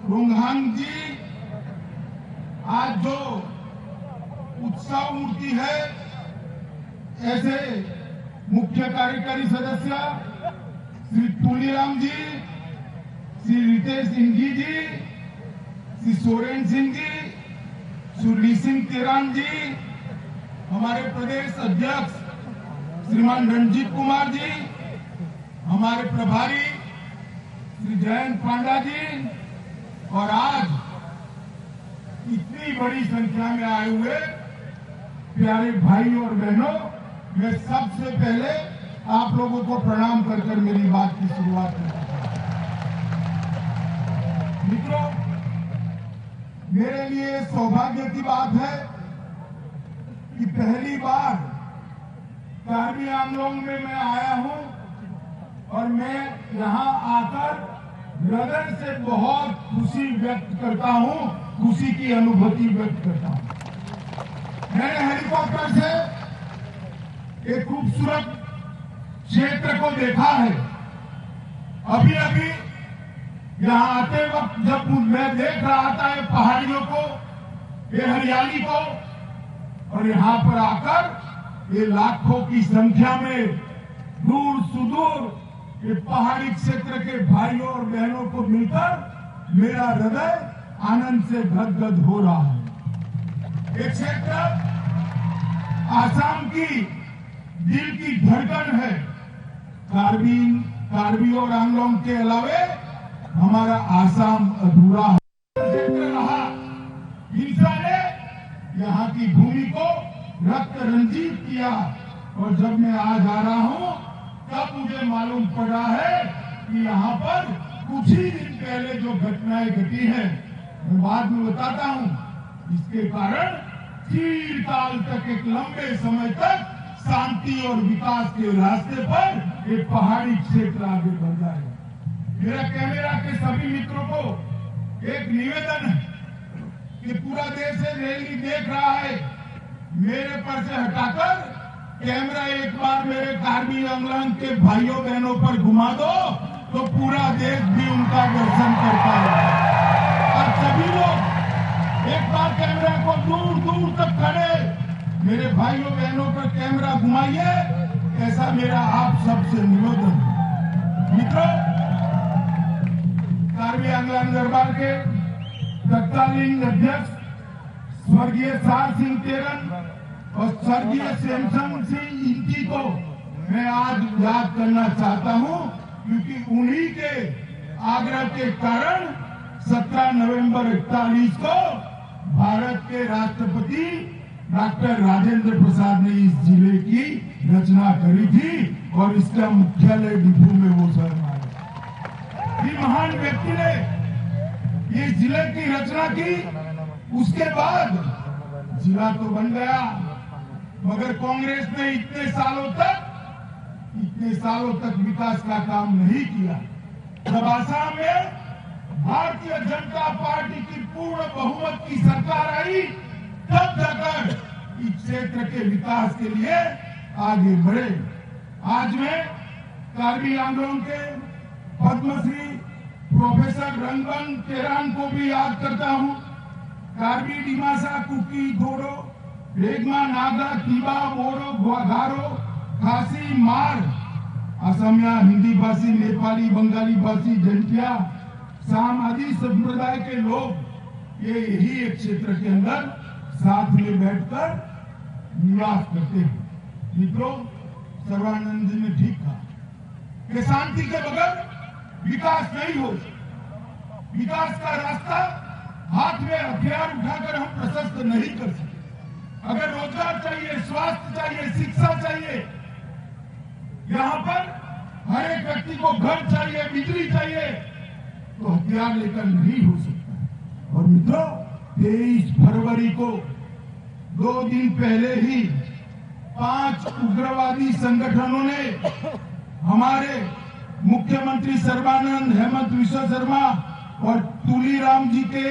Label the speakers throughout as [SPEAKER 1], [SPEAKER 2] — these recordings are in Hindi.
[SPEAKER 1] रुंघांग जी आज जो उत्सव मूर्ति है, ऐसे मुख्य कार्यकारी सदस्य श्री तुलीराम जी, श्री रितेश सिंघी जी, श्री सोरेन सिंह जी, श्री ली सिंह तेरान जी, हमारे प्रदेश अध्यक्ष श्रीमान रणजीत कुमार जी, हमारे प्रभारी श्री जयंत पांडा जी, और आज इतनी बड़ी संख्या में आए हुए प्यारे भाई और बहनों, मैं सबसे पहले आप लोगों को प्रणाम कर मेरी बात की शुरुआत करता हूं। मित्रों, मेरे लिए सौभाग्य की बात है कि पहली बार कार्बी आंगलोंग में मैं आया हूं और मैं यहां आकर हृदय से बहुत खुशी व्यक्त करता हूं, खुशी की अनुभूति व्यक्त करता हूं। मैंने हेलीकॉप्टर से एक खूबसूरत क्षेत्र को देखा है। अभी अभी यहां आते वक्त जब मैं देख रहा था ये पहाड़ियों को, ये हरियाली को, और यहां पर आकर ये लाखों की संख्या में दूर सुदूर ये पहाड़ी क्षेत्र के भाइयों और बहनों को मिलकर मेरा हृदय आनंद से गदगद हो रहा है। ये क्षेत्र आसाम की दिल की धड़कन है। कार्बी और आंगलोंग के अलावे हमारा आसाम अधूरा है। क्षेत्र रहा, हिंसा ने यहाँ की भूमि को रक्त रंजित किया, और जब मैं आज आ रहा हूँ तब मुझे मालूम पड़ा है कि यहाँ पर कुछ ही दिन पहले जो घटनाएं घटी हैं, मैं बाद में बताता हूँ, इसके कारण चिरकाल तक, एक लंबे समय तक शांति और विकास के रास्ते पर एक पहाड़ी क्षेत्र आगे बढ़ जाएगा। मेरा कैमरा के सभी मित्रों को एक निवेदन है कि पूरा देश रैली देख रहा है, मेरे पर से हटाकर कैमरा एक बार मेरे कार्बी आंगलोंग के भाइयों बहनों पर घुमा दो तो पूरा देश भी उनका दर्शन करता है। और सभी लोग एक बार कैमरा को दूर दूर तक खड़े मेरे भाइयों बहनों पर कैमरा घुमाइए, ऐसा मेरा आप सबसे निवेदन है। मित्रों, कार्बी आंगलोंग दरबार के तत्कालीन अध्यक्ष स्वर्गीय सार सिंह तेरन और स्वर्गीय श्यामचंद सिंह इंची को मैं आज याद करना चाहता हूं, क्योंकि उन्हीं के आग्रह के कारण 17 नवंबर 1941 को भारत के राष्ट्रपति डॉक्टर राजेंद्र प्रसाद ने इस जिले की रचना करी थी और इसका मुख्यालय डिफू में वो शहर आया। इस महान व्यक्ति ने ये जिले की रचना की। उसके बाद जिला तो बन गया, मगर कांग्रेस ने इतने सालों तक विकास का काम नहीं किया। जब आसाम में भारतीय जनता पार्टी की पूर्ण बहुमत की सरकार आई, तब जाकर इस क्षेत्र के विकास के लिए आगे बढ़े। आज मैं कार्बी आंगलोंग के पद्मश्री प्रोफेसर रंगबन तेरान को भी याद करता हूं। कार्बी डिमासा कुकी धोड़ो रेगमा नागा तीबा बोरो गारो खासी मार, असमिया, हिंदी भाषी, नेपाली, बंगाली भाषी, जंटिया, साम आदि संप्रदाय के लोग ये यही एक क्षेत्र के अंदर साथ में बैठकर निवास करते हैं। मित्रों, सर्वानंद जी ने ठीक कहा कि शांति के बगैर विकास नहीं हो। विकास का रास्ता हाथ में हथियार उठाकर हम प्रशस्त नहीं कर सकते। अगर रोजगार चाहिए, स्वास्थ्य चाहिए, शिक्षा चाहिए, यहाँ पर हर एक व्यक्ति को घर चाहिए, बिजली चाहिए, तो हथियार लेकर नहीं हो सकता। और मित्रों, 23 फरवरी को 2 दिन पहले ही 5 उग्रवादी संगठनों ने हमारे मुख्यमंत्री सर्बानंद, हेमंत विश्व शर्मा और तुलीराम जी के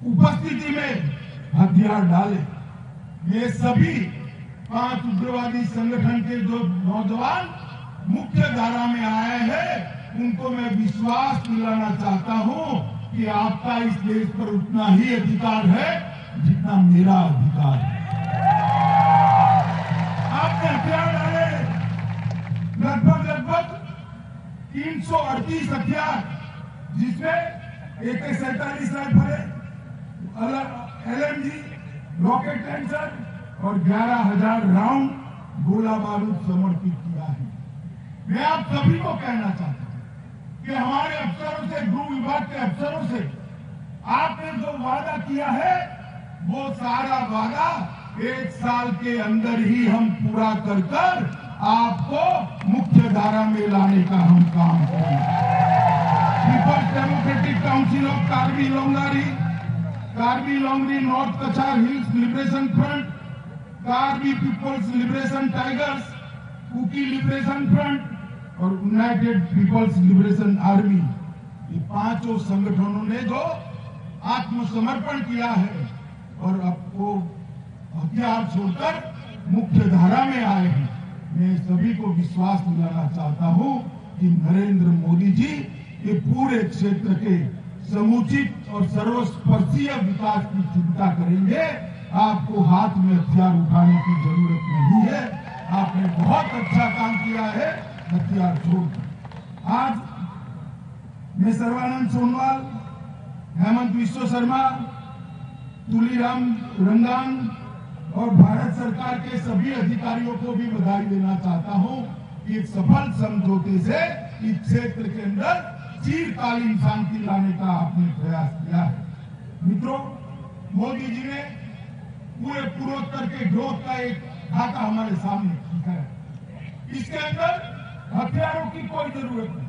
[SPEAKER 1] उपस्थिति में हथियार डाले। ये सभी 5 उग्रवादी संगठन के जो नौजवान मुख्य धारा में आए हैं, उनको मैं विश्वास दिलाना चाहता हूं कि आपका इस देश पर उतना ही अधिकार है जितना मेरा अधिकार है। आपने हथियार डाले लगभग 338 हथियार, जिसमें AK-47 rifle, LMG, rocket launcher और 11,000 राउंड गोला बारूद समर्पित किया है। मैं आप सभी को कहना चाहता हूं कि हमारे अफसरों से, गृह विभाग के अफसरों से आपने जो वादा किया है वो सारा वादा 1 साल के अंदर ही हम पूरा कर आपको मुख्य धारा में लाने का हम काम करेंगे। People's democratic council of Karbi Longri north Cachar hills liberation front, Karbi people's liberation tigers, Kuki liberation front और यूनाइटेड पीपल्स लिबरेशन आर्मी, ये 5 संगठनों ने जो आत्मसमर्पण किया है और अब वो हथियार छोड़कर मुख्य धारा में आए हैं। मैं सभी को विश्वास दिलाना चाहता हूं कि नरेंद्र मोदी जी ये पूरे क्षेत्र के समुचित और सर्वस्पर्शीय विकास की चिंता करेंगे। आपको हाथ में हथियार उठाने की जरूरत नहीं है। आपने बहुत अच्छा काम किया है हथियार छोड़कर। आज मैं सर्बानंद सोनोवाल, हेमंत बिस्वा शर्मा, तुलीराम रंगान और भारत सरकार के सभी अधिकारियों को भी बधाई देना चाहता हूं कि एक सफल समझौते से इस क्षेत्र के अंदर चिरकालीन शांति लाने का आपने प्रयास किया है। मित्रों, मोदी जी ने पूरे पूर्वोत्तर के ग्रोथ का एक खाका हमारे सामने खींचा है। इसके अंदर हथियारों की कोई जरूरत नहीं।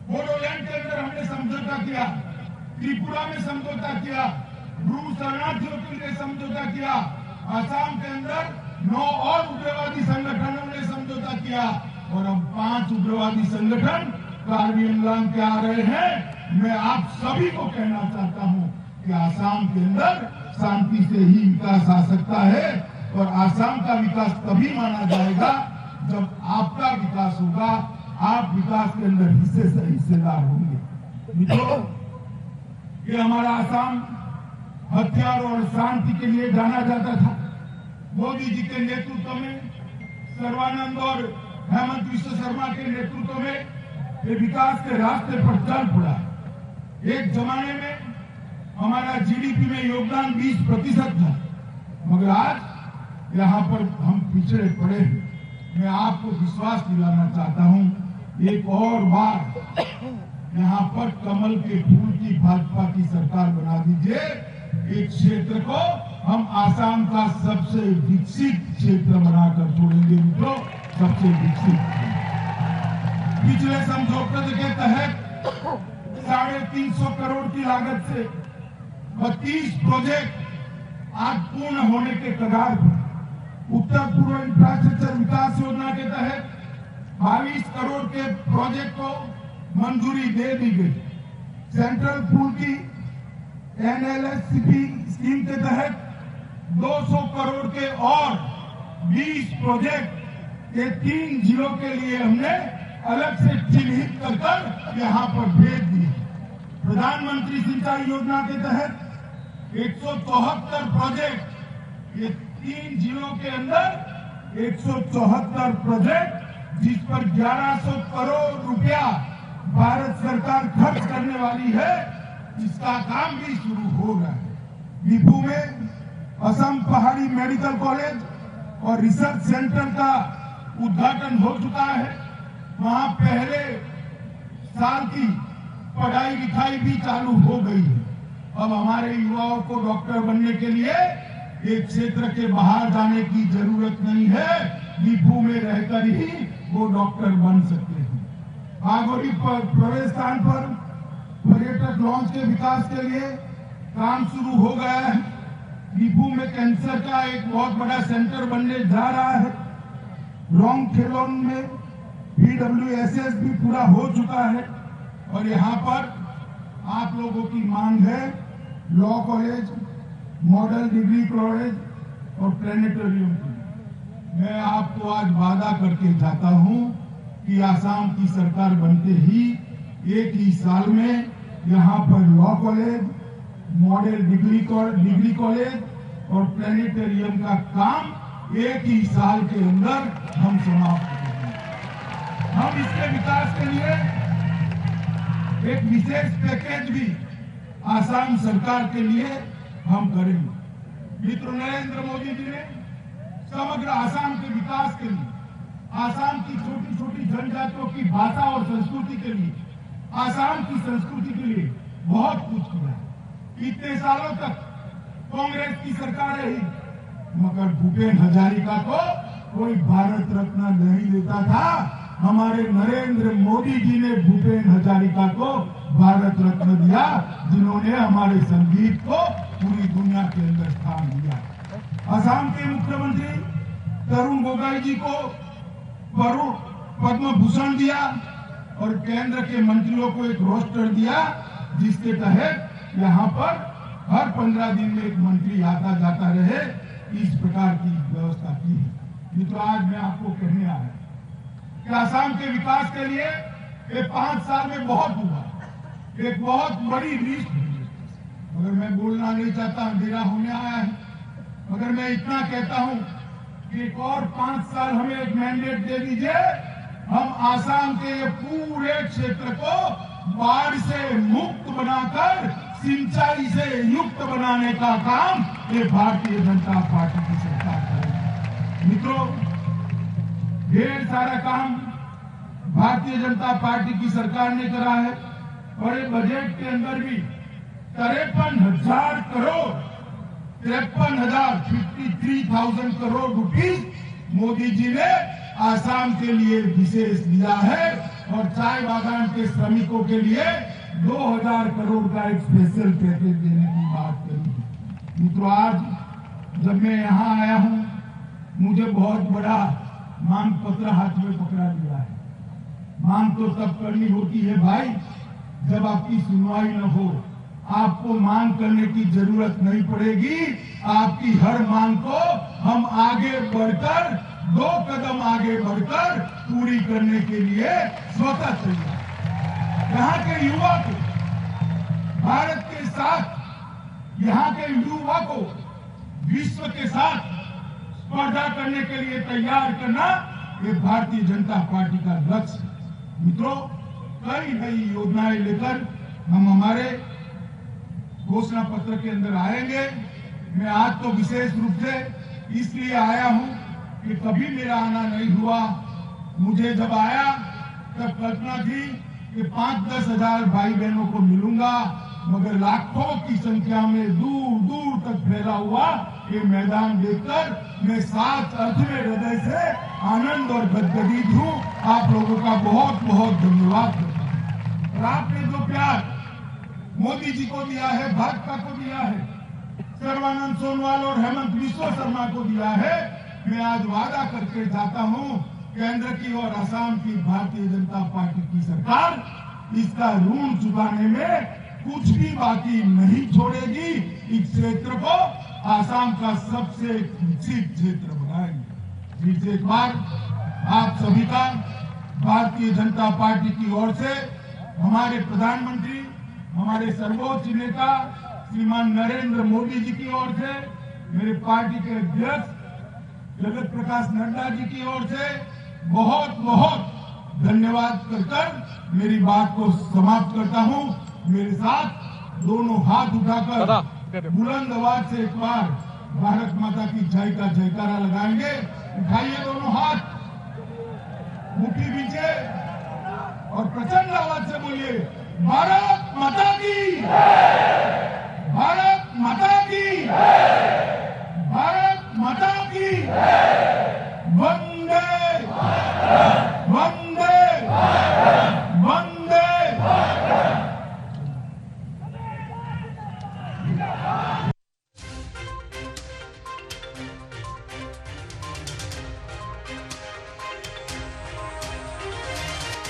[SPEAKER 1] बोडोलैंड के अंदर हमने समझौता किया, त्रिपुरा में समझौता किया, ब्रू शरणार्थियों के लिए समझौता किया, असम के अंदर 9 और उग्रवादी संगठनों ने समझौता किया और अब 5 उग्रवादी संगठन कार्बी अंगलान के आ रहे हैं। मैं आप सभी को कहना चाहता हूं कि आसाम के अंदर शांति से ही विकास आ सकता है और आसाम का विकास तभी माना जाएगा जब आपका विकास होगा, आप विकास के अंदर हिस्सेदार होंगे। मित्रों, ये हमारा आसाम हथियार और शांति के लिए जाना जाता था। मोदी जी के नेतृत्व में, सर्बानंद और हेमंत बिस्वा शर्मा के नेतृत्व में ये विकास के रास्ते पर चल पड़ा। एक जमाने में हमारा जीडीपी में योगदान 20% था, मगर आज यहाँ पर हम पिछड़े पड़े हैं। मैं आपको विश्वास दिलाना चाहता हूँ, एक और बार यहाँ पर कमल के फूल की भाजपा की सरकार बना दीजिए। एक क्षेत्र को हम आसाम का सबसे विकसित क्षेत्र बनाकर छोड़ेंगे। मित्रों, सबसे विकसित। पिछले समझौते के तहत 350 करोड़ की लागत से 32 प्रोजेक्ट आज पूर्ण होने के कगार पर। उत्तर पूर्व इंफ्रास्ट्रक्चर विकास योजना के तहत 22 करोड़ के प्रोजेक्ट को मंजूरी दे दी गई। सेंट्रल पूल की NLSCP स्कीम के तहत 200 करोड़ के और 20 प्रोजेक्ट के 3 जिलों के लिए हमने अलग से चिन्हित कर यहाँ पर भेज दिए। प्रधानमंत्री सिंचाई योजना के तहत 174 प्रोजेक्ट, ये 3 जिलों के अंदर 174 प्रोजेक्ट, जिस पर 1100 करोड़ रुपया भारत सरकार खर्च करने वाली है, इसका काम भी शुरू हो रहा है। दीपू में असम पहाड़ी मेडिकल कॉलेज और रिसर्च सेंटर का उद्घाटन हो चुका है। वहां पहले साल की पढ़ाई लिखाई भी चालू हो गई है। अब हमारे युवाओं को डॉक्टर बनने के लिए एक क्षेत्र के बाहर जाने की जरूरत नहीं है, दीपू में रहकर ही वो डॉक्टर बन सकते हैं। भागोरी प्रवेश स्थान पर पर्यटक लॉन्च के विकास के लिए काम शुरू हो गया है। दीपू में कैंसर का एक बहुत बड़ा सेंटर बनने जा रहा है। रोंग खेलोन में PWSS भी पूरा हो चुका है और यहाँ पर आप लोगों की मांग है law college, model degree college और प्लेनेटोरियम की। मैं आपको आज वादा करके जाता हूँ कि आसाम की सरकार बनते ही एक ही साल में यहाँ पर law college, model degree college और प्लेनेटेरियम का काम एक ही साल के अंदर हम समाप्त करेंगे। हम इसके विकास के लिए एक विशेष पैकेज भी आसाम सरकार के लिए हम करेंगे। मित्रों, नरेंद्र मोदी जी ने समग्र आसाम के विकास के लिए, आसाम की छोटी छोटी जनजातियों की भाषा और संस्कृति के लिए, आसाम की संस्कृति के लिए बहुत कुछ किया। इतने सालों तक कांग्रेस की सरकार रही, मगर भूपेन हजारिका को कोई भारत रत्न नहीं देता था। हमारे नरेंद्र मोदी जी ने भूपेन हजारिका को भारत रत्न दिया, जिन्होंने हमारे संगीत को पूरी दुनिया के अंदर स्थान दिया। असम के मुख्यमंत्री तरुण गोगोई जी को पद्म भूषण दिया और केंद्र के मंत्रियों को एक रोस्टर दिया, जिसके तहत यहाँ पर हर 15 दिन में एक मंत्री आता जाता रहे। इस प्रकार की व्यवस्था की है। मित्रों, आज मैं आपको कहने आया कि असम के विकास के लिए ये 5 साल में बहुत हुआ, एक बहुत बड़ी लिस्ट हुई। मगर मैं बोलना नहीं चाहता, अंधेरा होने आया है। मगर मैं इतना कहता हूं कि एक और 5 साल हमें एक मैंडेट दे दीजिए, हम आसाम के ये पूरे क्षेत्र को बाढ़ से मुक्त बनाकर सिंचाई से युक्त बनाने का काम ये भारतीय जनता पार्टी की सरकार करेगी। मित्रों, ढेर सारा काम भारतीय जनता पार्टी की सरकार ने करा है। बड़े बजट के अंदर भी 53,000 करोड़ 53,000 करोड़ रुपीस मोदी जी ने आसाम के लिए विशेष दिया है और चाय बागान के श्रमिकों के लिए 2,000 करोड़ का एक स्पेशल पैकेज देने की बात करी। मित्रों, आज जब मैं यहाँ आया हूँ, मुझे बहुत बड़ा मांग पत्र हाथ में पकड़ा दिया है। मांग तो तब करनी होती है भाई जब आपकी सुनवाई न हो। आपको मांग करने की जरूरत नहीं पड़ेगी। आपकी हर मांग को हम आगे बढ़कर 2 कदम आगे बढ़कर पूरी करने के लिए स्वतः तैयार। यहाँ के युवा को भारत के साथ, यहाँ के युवा को विश्व के साथ स्पर्धा करने के लिए तैयार करना ये भारतीय जनता पार्टी का लक्ष्य है। मित्रों, कई नई योजनाएं लेकर हम हमारे घोषणा पत्र के अंदर आएंगे। मैं आज तो विशेष रूप से इसलिए आया हूं कि कभी मेरा आना नहीं हुआ। मुझे जब आया तब कल्पना थी कि 5-10 हजार भाई बहनों को मिलूंगा, मगर लाखों की संख्या में दूर दूर तक फैला हुआ ये मैदान देखकर मैं सात अर्थ में हृदय से आनंद और गदगदित हूँ। आप लोगों का बहुत बहुत धन्यवाद करता हूँ। और आपने जो प्यार मोदी जी को दिया है, भाजपा को दिया है, सर्बानंद सोनोवाल और हेमंत बिस्वा शर्मा को दिया है, मैं आज वादा करके जाता हूं, केंद्र की और असम की भारतीय जनता पार्टी की सरकार इसका ऋण चुकाने में कुछ भी बाकी नहीं छोड़ेगी। इस क्षेत्र को असम का सबसे विकसित क्षेत्र बनाएगी। इस एक बार आप सभी का भारतीय जनता पार्टी की ओर से, हमारे प्रधानमंत्री, हमारे सर्वोच्च नेता श्रीमान नरेंद्र मोदी जी की ओर से, मेरे पार्टी के अध्यक्ष जगत प्रकाश नड्डा जी की ओर से बहुत बहुत धन्यवाद कर मेरी बात को समाप्त करता हूं। मेरे साथ दोनों हाथ उठाकर बुलंद आवाज से एक बार भारत माता की जय का जयकारा लगाएंगे। उठाइए दोनों हाथ, मुट्ठी पीछे और प्रचंड आवाज से बोलिए, भारत माता की, भारत माता की, भारत माता की। वंदे वंदे वंदे।